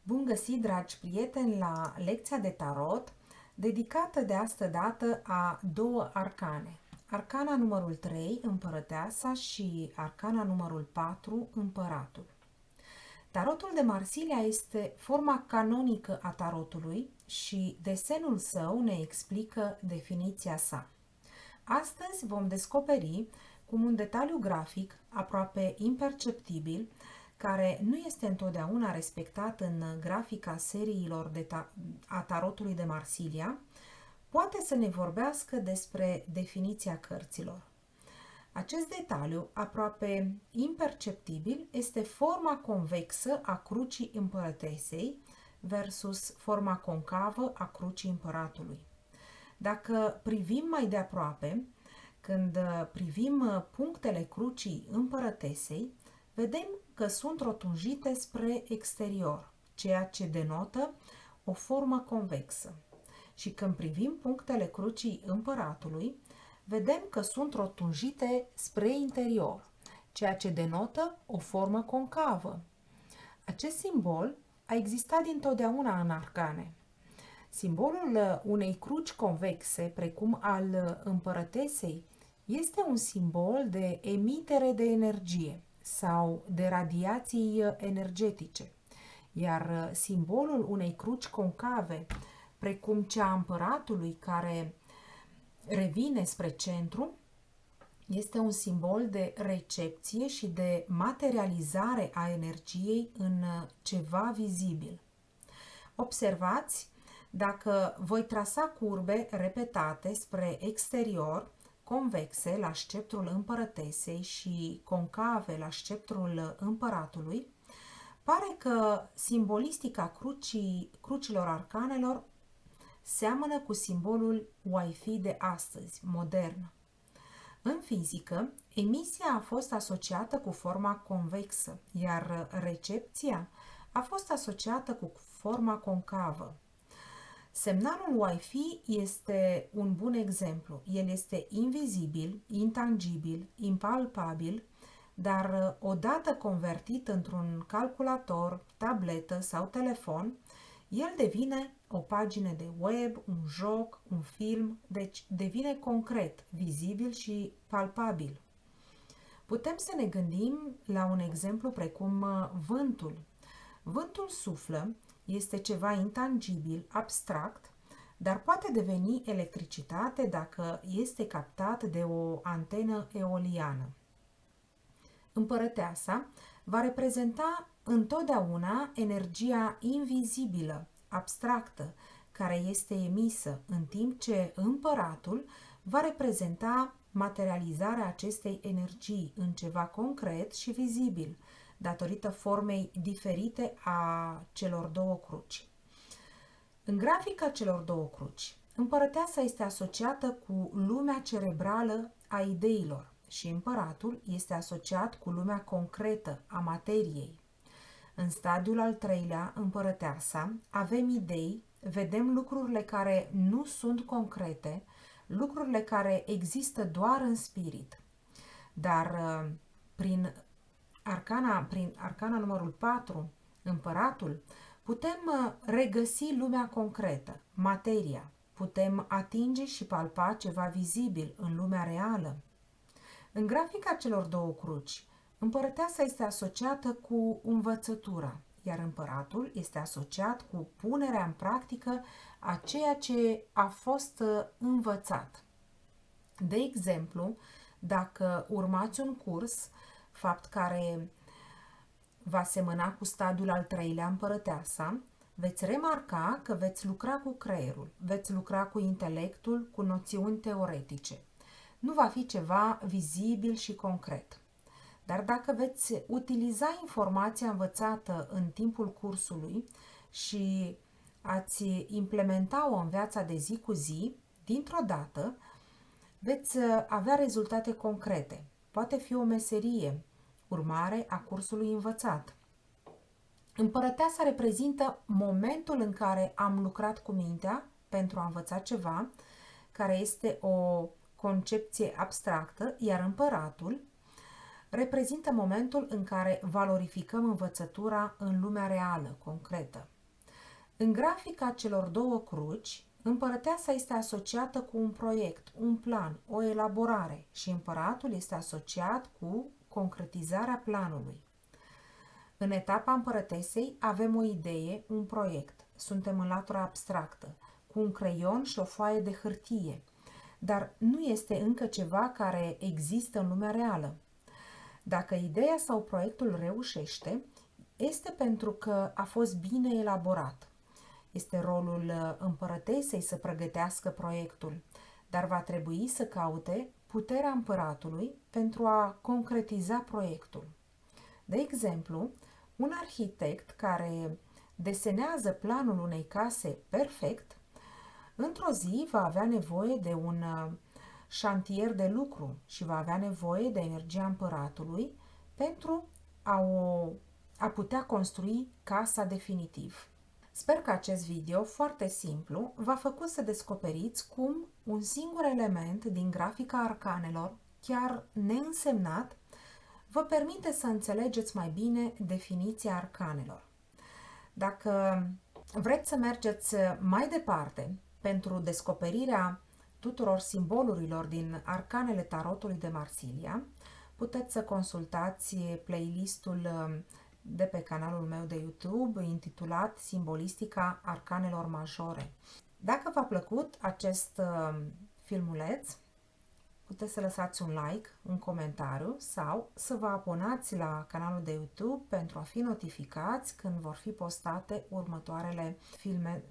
Bun găsit, dragi prieteni, la lecția de tarot, dedicată de astă dată a două arcane. Arcana numărul 3, Împărăteasa, și arcana numărul 4, Împăratul. Tarotul de Marsilia este forma canonică a tarotului și desenul său ne explică definiția sa. Astăzi vom descoperi cum un detaliu grafic aproape imperceptibil, care nu este întotdeauna respectat în grafica seriilor a tarotului de Marsilia, poate să ne vorbească despre definiția cărților. Acest detaliu, aproape imperceptibil, este forma convexă a crucii împărătesei versus forma concavă a crucii împăratului. Dacă privim mai de aproape, când privim punctele crucii împărătesei, vedem că sunt rotunjite spre exterior, ceea ce denotă o formă convexă. Și când privim punctele crucii împăratului, vedem că sunt rotunjite spre interior, ceea ce denotă o formă concavă. Acest simbol a existat dintotdeauna în arcane. Simbolul unei cruci convexe, precum al împărătesei, este un simbol de emitere de energie sau de radiații energetice, iar simbolul unei cruci concave, precum cea a împăratului care revine spre centru, este un simbol de recepție și de materializare a energiei în ceva vizibil. Observați, dacă voi trasa curbe repetate spre exterior, convexe la sceptrul împărătesei și concave la sceptrul împăratului, pare că simbolistica crucilor arcanelor seamănă cu simbolul Wi-Fi de astăzi, modern. În fizică, emisia a fost asociată cu forma convexă, iar recepția a fost asociată cu forma concavă. Semnalul Wi-Fi este un bun exemplu. El este invizibil, intangibil, impalpabil, dar odată convertit într-un calculator, tabletă sau telefon, el devine o pagină de web, un joc, un film, deci devine concret, vizibil și palpabil. Putem să ne gândim la un exemplu precum vântul. Vântul suflă, este ceva intangibil, abstract, dar poate deveni electricitate dacă este captat de o antenă eoliană. Împărăteasa va reprezenta întotdeauna energia invizibilă, abstractă, care este emisă, în timp ce împăratul va reprezenta materializarea acestei energii în ceva concret și vizibil, datorită formei diferite a celor două cruci. În grafica celor două cruci, împărăteasa este asociată cu lumea cerebrală a ideilor și împăratul este asociat cu lumea concretă a materiei. În stadiul al treilea, împărăteasa, avem idei, vedem lucrurile care nu sunt concrete, lucrurile care există doar în spirit. Dar prin arcana numărul 4, împăratul, putem regăsi lumea concretă, materia. Putem atinge și palpa ceva vizibil în lumea reală. În grafica celor două cruci, împărăteasa este asociată cu învățătura, iar împăratul este asociat cu punerea în practică a ceea ce a fost învățat. De exemplu, dacă urmați un curs, fapt care va semăna cu stadiul al treilea, împărăteasa, veți remarca că veți lucra cu creierul, veți lucra cu intelectul, cu noțiuni teoretice. Nu va fi ceva vizibil și concret. Dar dacă veți utiliza informația învățată în timpul cursului și ați implementa-o în viața de zi cu zi, dintr-o dată veți avea rezultate concrete. Poate fi o meserie, urmare a cursului învățat. Împărăteasa reprezintă momentul în care am lucrat cu mintea pentru a învăța ceva, care este o concepție abstractă, iar împăratul reprezintă momentul în care valorificăm învățătura în lumea reală, concretă. În grafica celor două cruci, împărăteasa este asociată cu un proiect, un plan, o elaborare și împăratul este asociat cu concretizarea planului. În etapa împărătesei avem o idee, un proiect. Suntem în latura abstractă, cu un creion și o foaie de hârtie, dar nu este încă ceva care există în lumea reală. Dacă ideea sau proiectul reușește, este pentru că a fost bine elaborat. Este rolul împărătesei să pregătească proiectul, dar va trebui să caute puterea împăratului pentru a concretiza proiectul. De exemplu, un arhitect care desenează planul unei case perfect, într-o zi va avea nevoie de un șantier de lucru și va avea nevoie de energia împăratului pentru a putea construi casa definitiv. Sper că acest video, foarte simplu, v-a făcut să descoperiți cum un singur element din grafica arcanelor, chiar neînsemnat, vă permite să înțelegeți mai bine definiția arcanelor. Dacă vreți să mergeți mai departe pentru descoperirea tuturor simbolurilor din arcanele tarotului de Marsilia, puteți să consultați playlistul de pe canalul meu de YouTube intitulat Simbolistica Arcanelor Majore. Dacă v-a plăcut acest filmuleț, puteți să lăsați un like, un comentariu sau să vă abonați la canalul de YouTube pentru a fi notificați când vor fi postate următoarele filme